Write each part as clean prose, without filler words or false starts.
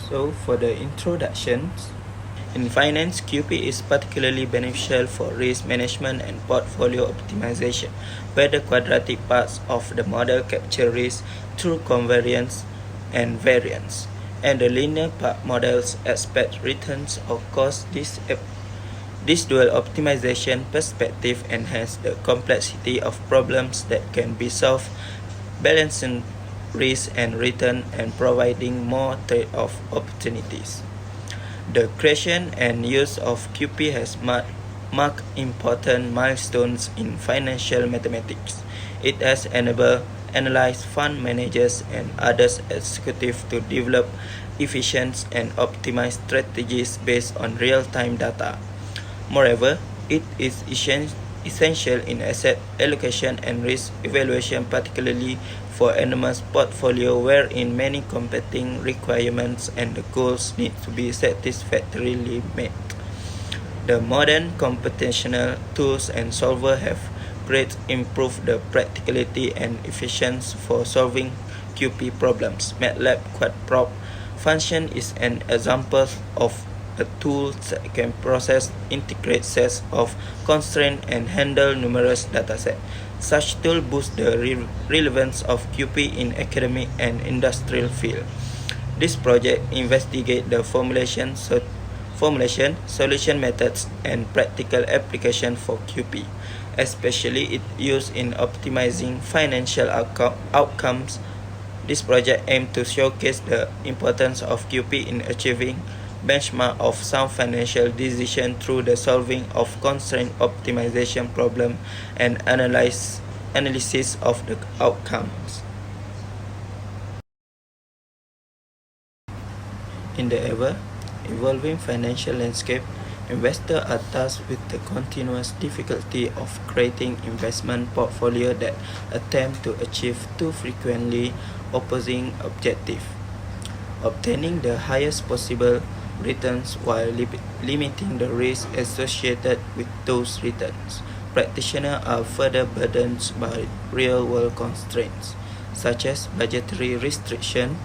So for the introductions, in finance, QP is particularly beneficial for risk management and portfolio optimization, where the quadratic parts of the model capture risk through covariance and variance, and the linear part models expect returns or cost. This dual optimization perspective enhances the complexity of problems that can be solved, balancing risk and return and providing more trade-off opportunities. The creation and use of QP has marked important milestones in financial mathematics. It has enabled analysts, fund managers, and other executives to develop efficient and optimized strategies based on real-time data. Moreover, it is essential in asset allocation and risk evaluation, particularly for enormous portfolio wherein many competing requirements and the goals need to be satisfactorily met. The modern computational tools and solver have greatly improved the practicality and efficiency for solving QP problems. MATLAB Quadprop function is an example of a tool that can process integrate sets of constraints and handle numerous datasets. Such tools boost the relevance of QP in academic and industrial field. This project investigates the formulation, solution methods, and practical application for QP, especially its use in optimizing financial outcomes. This project aims to showcase the importance of QP in achieving benchmark of sound financial decision through the solving of constraint optimization problem and analysis of the outcomes. In the evolving financial landscape, investors are tasked with the continuous difficulty of creating investment portfolio that attempt to achieve two frequently opposing objectives: obtaining the highest possible returns while limiting the risk associated with those returns. Practitioners are further burdened by real-world constraints, such as budgetary restriction,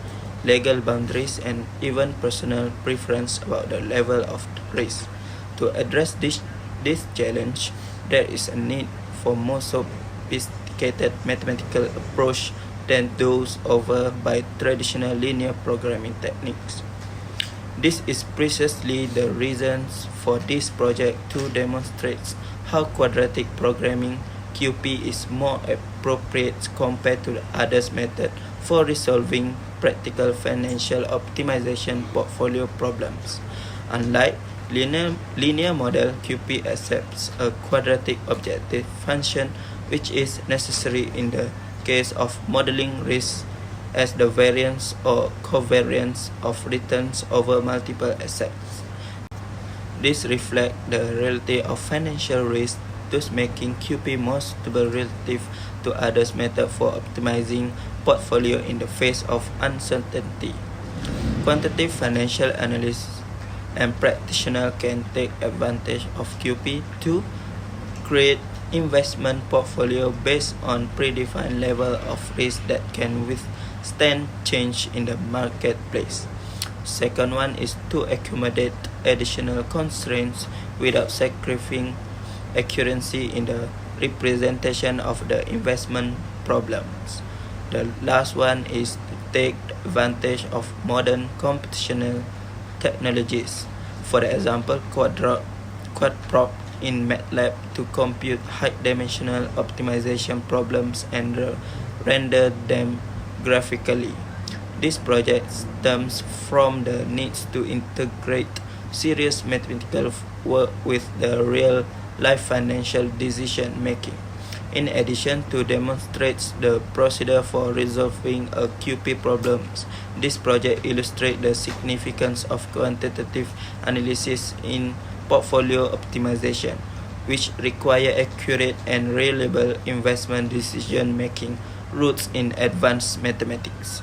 legal boundaries, and even personal preference about the level of risk. To address this challenge, there is a need for more sophisticated mathematical approach than those offered by traditional linear programming techniques. This is precisely the reason for this project to demonstrate how quadratic programming QP is more appropriate compared to the other methods for resolving practical financial optimization portfolio problems. Unlike linear model, QP accepts a quadratic objective function, which is necessary in the case of modeling risk as the variance or covariance of returns over multiple assets. This reflects the reality of financial risk, thus making QP more suitable relative to other methods for optimizing portfolio in the face of uncertainty. Quantitative financial analysts and practitioners can take advantage of QP to create investment portfolio based on predefined level of risk that can withstand change in the marketplace. Second one is to accommodate additional constraints without sacrificing accuracy in the representation of the investment problems. The last one is to take advantage of modern computational technologies. For example, Quadprop in MATLAB to compute high-dimensional optimization problems and render them graphically. This project stems from the need to integrate serious mathematical work with the real-life financial decision-making. In addition to demonstrate the procedure for resolving a QP problems, this project illustrates the significance of quantitative analysis in portfolio optimization, which require accurate and reliable investment decision-making roots in advanced mathematics.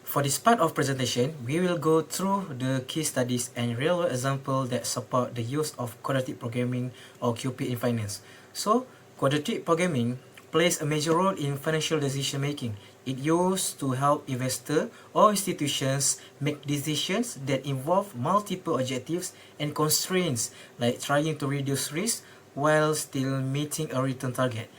For this part of presentation, we will go through the case studies and real-world examples that support the use of quadratic programming or QP in finance. So, quadratic programming plays a major role in financial decision making. It used to help investors or institutions make decisions that involve multiple objectives and constraints, like trying to reduce risk while still meeting a return target.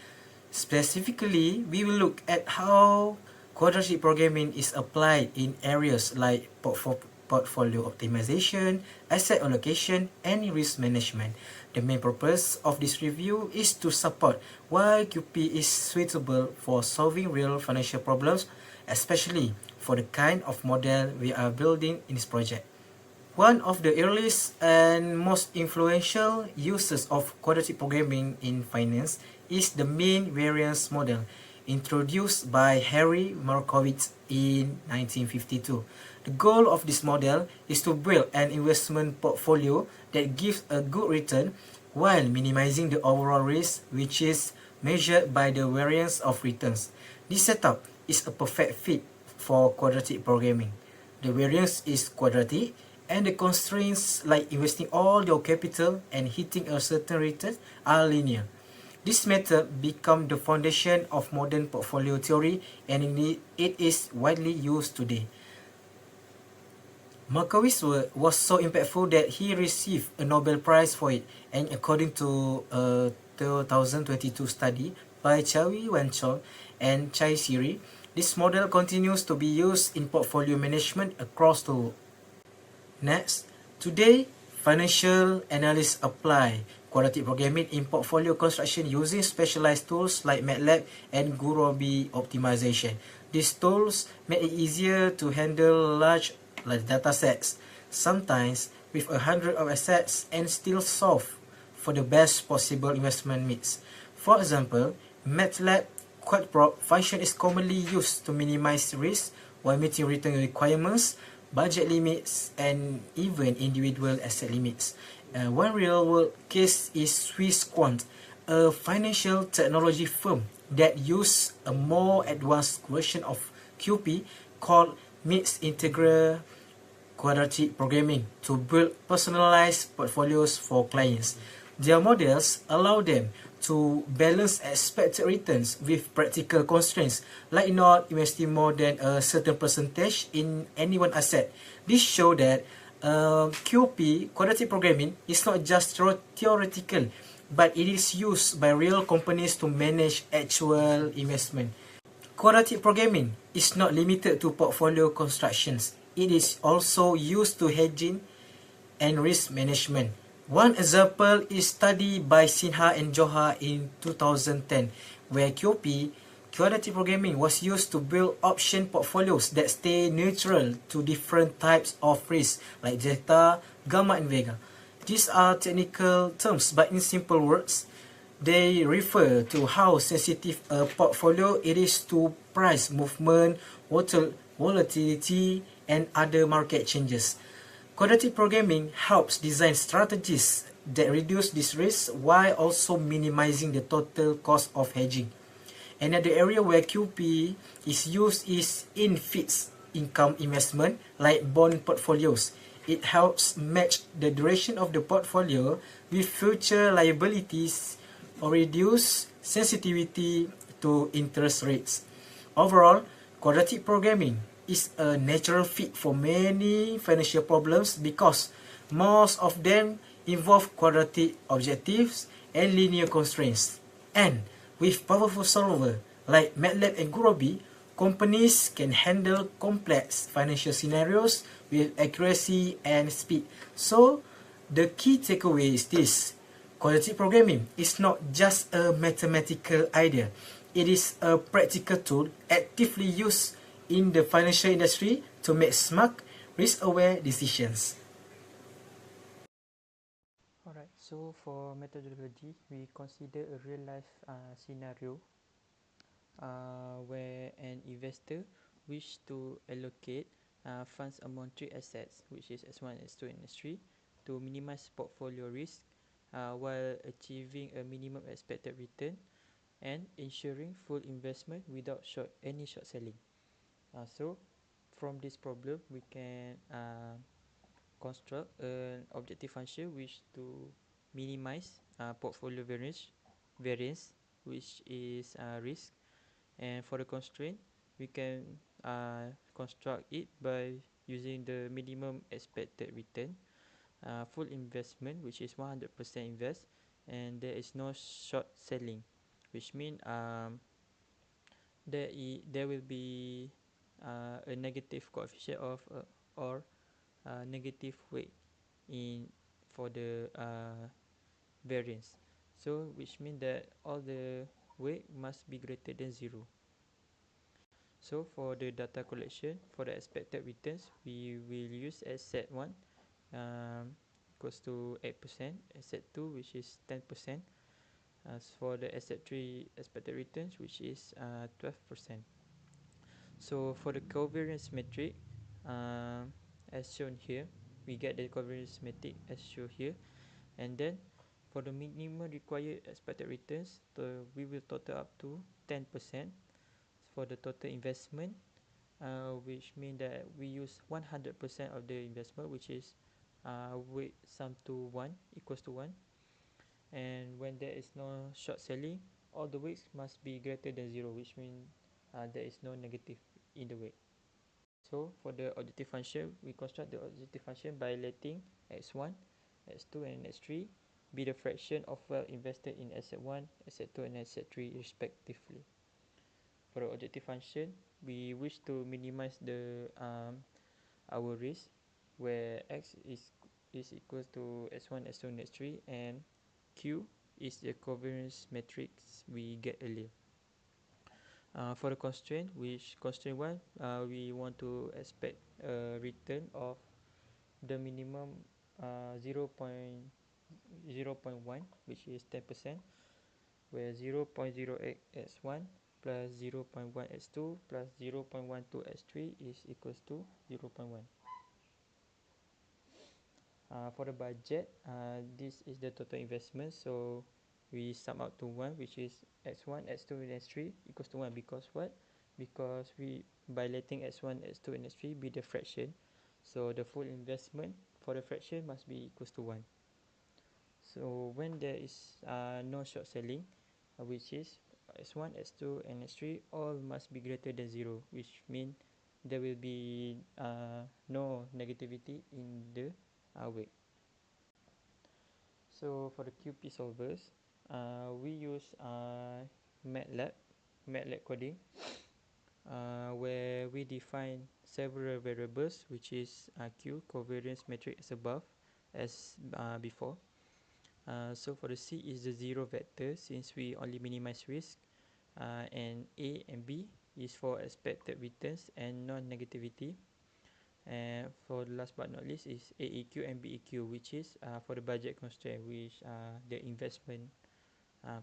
Specifically, we will look at how quadratic programming is applied in areas like portfolio optimization, asset allocation, and risk management. The main purpose of this review is to support why QP is suitable for solving real financial problems, especially for the kind of model we are building in this project. One of the earliest and most influential uses of quadratic programming in finance is the mean variance model, introduced by Harry Markowitz in 1952. The goal of this model is to build an investment portfolio that gives a good return while minimizing the overall risk, which is measured by the variance of returns. This setup is a perfect fit for quadratic programming. The variance is quadratic, and the constraints like investing all your capital and hitting a certain return are linear. This method became the foundation of modern portfolio theory, and it is widely used today. Markowitz's work was so impactful that he received a Nobel Prize for it, and according to a 2022 study by Chawi Wanchol and Chai Siri, this model continues to be used in portfolio management across the world. Next, today, financial analysts apply quadratic programming in portfolio construction using specialized tools like MATLAB and Gurobi optimization. These tools make it easier to handle large data sets, sometimes with 100 of assets, and still solve for the best possible investment mix. For example, MATLAB quadprop function is commonly used to minimize risk while meeting return requirements, budget limits, and even individual asset limits. One real-world case is Swissquant, a financial technology firm that uses a more advanced version of QP called Mixed Integral Quadratic Programming to build personalized portfolios for clients. Their models allow them to balance expected returns with practical constraints, like not investing more than a certain percentage in any one asset. This shows that QP, quadratic programming, is not just theoretical, but it is used by real companies to manage actual investment. Quadratic programming is not limited to portfolio constructions. It is also used to hedging and risk management. One example is study by Sinha and Johar in 2010, where QP, quadratic programming, was used to build option portfolios that stay neutral to different types of risk like Zeta, Gamma, and Vega. These are technical terms, but in simple words, they refer to how sensitive a portfolio it is to price movement, volatility, and other market changes. Quadratic programming helps design strategies that reduce this risk while also minimizing the total cost of hedging. Another area where QP is used is in fixed income investment like bond portfolios. It helps match the duration of the portfolio with future liabilities or reduce sensitivity to interest rates. Overall, quadratic programming is a natural fit for many financial problems because most of them involve quadratic objectives and linear constraints. And with powerful solvers like MATLAB and Gurobi, companies can handle complex financial scenarios with accuracy and speed. So, the key takeaway is this: quadratic programming is not just a mathematical idea. It is a practical tool actively used in the financial industry to make smart, risk-aware decisions. Alright, so for methodology, we consider a real-life scenario where an investor wish to allocate funds among three assets, which is S1, S2, and S3, to minimize portfolio risk while achieving a minimum expected return and ensuring full investment without any short selling. So from this problem, we can construct an objective function which to minimize portfolio variance which is risk. And for the constraint, we can construct it by using the minimum expected return, full investment, which is 100% invest, and there is no short selling, which means there will be a negative coefficient of or negative weight in for the variance. So which means that all the weight must be greater than 0. So for the data collection, for the expected returns, we will use asset 1 equals to 8%, asset 2 which is 10%, as for the asset 3 expected returns which is 12%. So for the covariance metric, as shown here, we get the covariance metric as shown here, and then for the minimum required expected returns, we will total up to 10% for the total investment, which means that we use 100% of the investment, which is weight sum to 1 equals to 1. And when there is no short selling, all the weights must be greater than 0, which means there is no negative in the weight. So for the objective function, we construct the objective function by letting x1, x2 and x3 be the fraction of wealth invested in asset 1, asset 2 and asset 3 respectively. For the objective function, we wish to minimize the our risk, where x is equals to x1, x2 and x3, and q is the covariance matrix we get earlier. For the constraint, which constraint 1, we want to expect a return of the minimum 0.1, which is 10%, where 0.08 x1 plus 0.1 x2 plus 0.12 x3 is equals to 0.1. For the budget, this is the total investment, so we sum up to 1, which is x1, x2 and x3 equals to 1. Because what? Because we, by letting x1, x2 and x3 be the fraction, so the full investment for the fraction must be equals to 1. So when there is no short selling, which is x1, x2 and x3 all must be greater than 0, which means there will be no negativity in the weight. So for the QP solvers, we use MATLAB coding, where we define several variables, which is Q, covariance matrix as above, as before. So for the C is the 0 vector, since we only minimize risk, and A and B is for expected returns and non-negativity. And for the last but not least is AEQ and BEQ, which is for the budget constraint, which the investment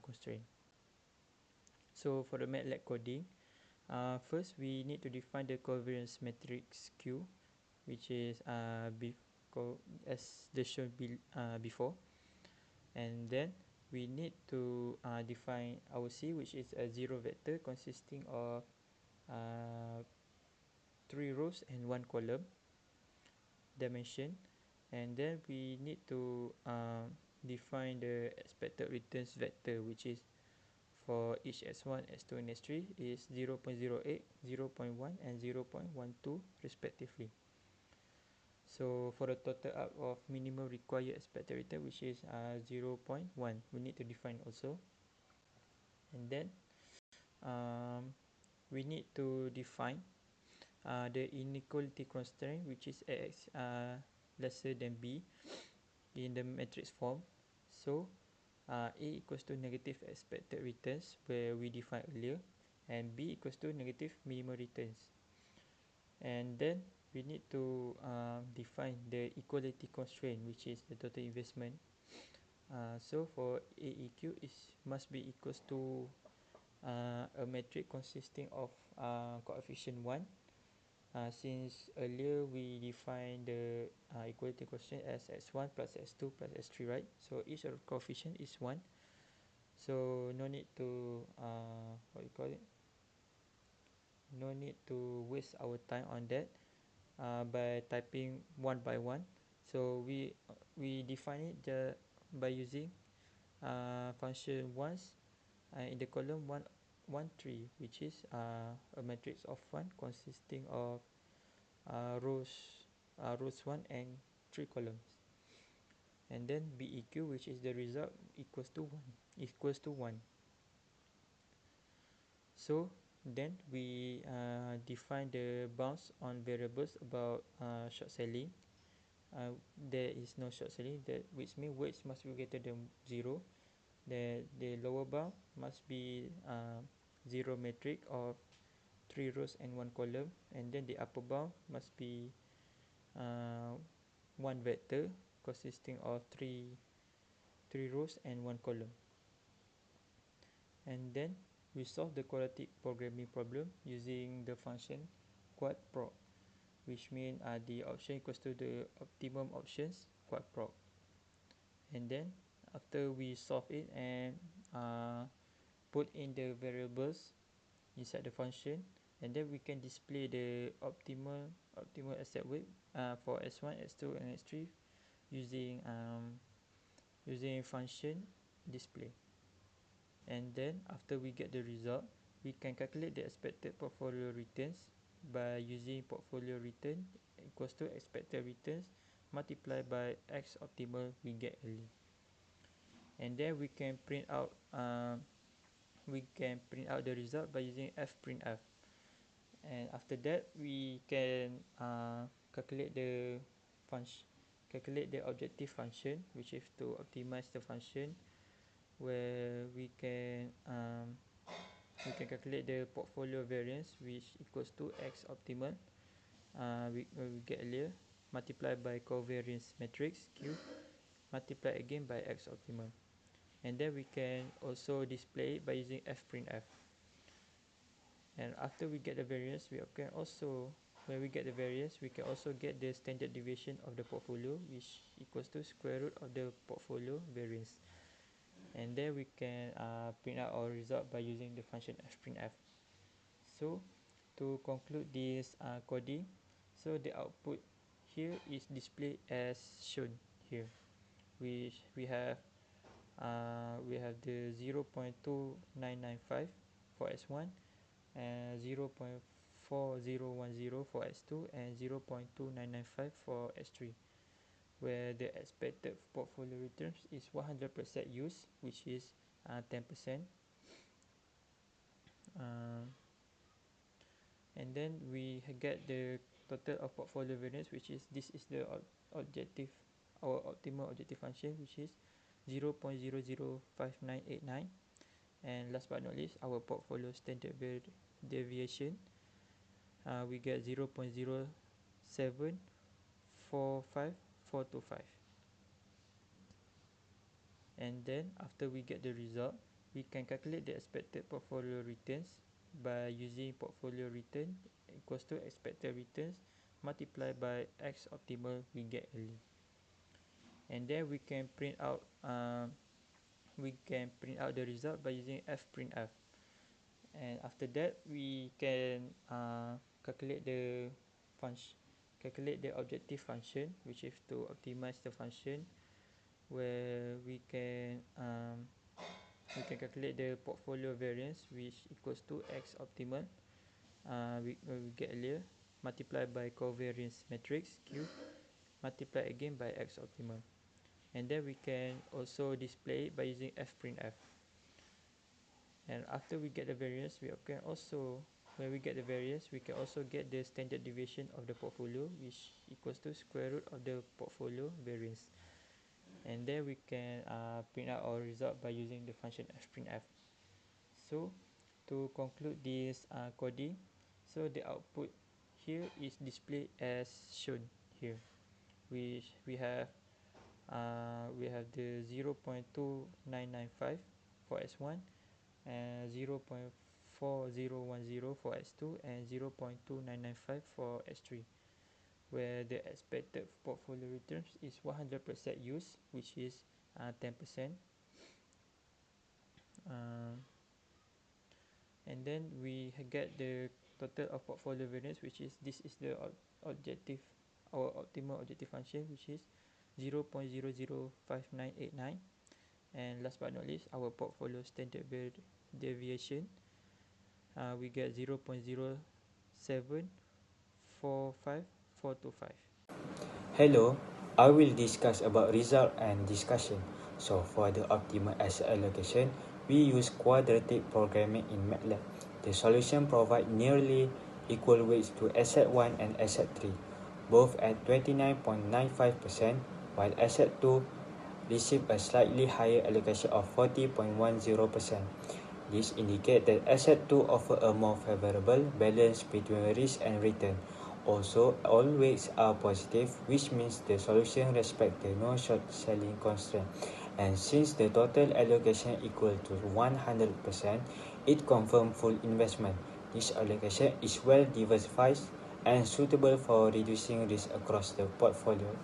constraint. So for the MATLAB coding, first we need to define the covariance matrix Q, which is as the shown before, and then we need to define our C, which is a 0 vector consisting of 3 rows and 1 column dimension, and then we need to define the expected returns vector, which is for each x1, x2 and x3 is 0.08, 0.1 and 0.12 respectively. So for the total up of minimum required expected return, which is 0.1, we need to define also. And then we need to define the inequality constraint, which is Ax lesser than B in the matrix form. So A equals to negative expected returns, where we defined earlier, and B equals to negative minimum returns. And then we need to define the equality constraint, which is the total investment. So for AEQ must be equals to a matrix consisting of coefficient 1, since earlier we defined the equality constraint as x1 plus x2 plus x3, right? So each of the coefficient is 1, so no need to no need to waste our time on that by typing one by one. So we define it by using function once in the column 1 1 3, which is a matrix of 1 consisting of rows 1 and 3 columns. And then BEQ, which is the result, equals to 1. So then we define the bounds on variables about short selling. There is no short selling, that which means weights must be greater than 0. The lower bound must be 0 matrix of 3 rows and 1 column, and then the upper bound must be 1 vector consisting of 3 rows and 1 column. And then we solve the quadratic programming problem using the function quadproc, which means the option equals to the optimum options quadproc. And then after we solve it and put in the variables inside the function, and then we can display the optimal accept weight for S1, S2 and S3 using function display. And then after we get the result, we can calculate the expected portfolio returns by using portfolio return equals to expected returns multiplied by x optimal we get early. And then we can print out the result by using fprintf. And after that, we can calculate the objective function, which is to optimize the function, where we can calculate the portfolio variance, which equals to x optimal we get earlier, multiplied by covariance matrix Q, multiplied again by x optimal. And then we can also display it by using fprintf. And after we get the variance, we can also get the standard deviation of the portfolio, which equals to square root of the portfolio variance. And then we can print out our result by using the function fprintf. So to conclude this coding, so the output here is displayed as shown here, which we have the 0.2995 for S1 and 0.4010 for S2 and 0.2995 for S3, where the expected portfolio returns is 100% use, which is 10%. And then we get the total of portfolio variance, which is our optimal objective function, which is 0.005989. And last but not least, our portfolio standard deviation, we get 0.0745425. And then after we get the result, we can calculate the expected portfolio returns by using portfolio return equals to expected returns multiplied by x optimal we get early. And then we can print out the result by using fprintf. And after that, we can calculate the objective function, which is to optimize the function, where we can calculate the portfolio variance, which equals to x optimal we get earlier, multiplied by covariance matrix Q, multiplied again by x optimal. And then we can also display it by using fprintf. And after we get the variance, we can also get the standard deviation of the portfolio, which equals to square root of the portfolio variance. And then we can print out our result by using the function fprintf. So to conclude this coding, so the output here is displayed as shown here, which we have the 0.2995 for S1 and 0.4010 for S2 and 0.2995 for S3, where the expected portfolio returns is 100% use, which is 10%. And then we get the total of portfolio variance, which is our optimal objective function, which is 0.005989. And last but not least, our portfolio standard deviation, we get 0.0745425. Hello, I will discuss about result and discussion. So for the optimal asset allocation, we use quadratic programming in MATLAB. The solution provides nearly equal weights to asset 1 and asset 3, both at 29.95%, while asset 2 receive a slightly higher allocation of 40.10%. This indicates that asset 2 offer a more favorable balance between risk and return. Also, all weights are positive, which means the solution respects the no short selling constraint. And since the total allocation equal to 100%, it confirms full investment. This allocation is well diversified and suitable for reducing risk across the portfolio.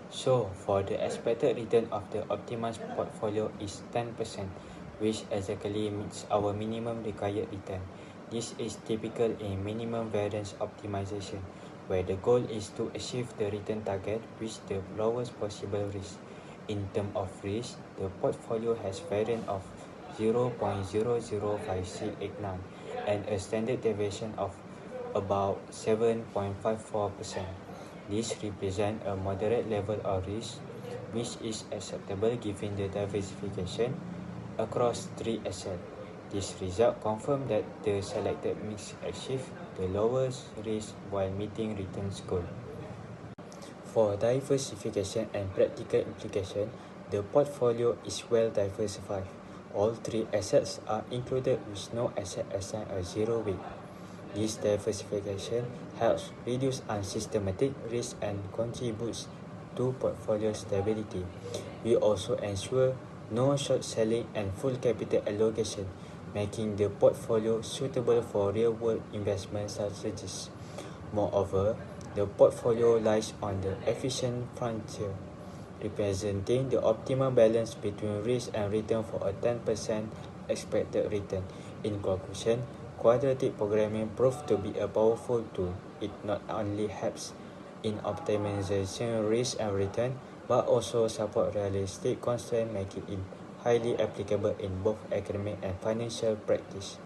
So, for the expected return of the optimized portfolio is 10%, which exactly meets our minimum required return. This is typical in minimum variance optimization, where the goal is to achieve the return target with the lowest possible risk. In terms of risk, the portfolio has variance of 0.005689 and a standard deviation of about 7.54%. This represents a moderate level of risk, which is acceptable given the diversification across three assets. This result confirms that the selected mix achieves the lowest risk while meeting returns goal. For diversification and practical implication, the portfolio is well diversified. All three assets are included with no asset assigned a zero weight. This diversification helps reduce unsystematic risk and contributes to portfolio stability. We also ensure no short selling and full capital allocation, making the portfolio suitable for real-world investment strategies. Moreover, the portfolio lies on the efficient frontier, representing the optimal balance between risk and return for a 10% expected return. In conclusion, quadratic programming proved to be a powerful tool. It not only helps in optimization risk and return, but also support realistic constraint, making it highly applicable in both academic and financial practice.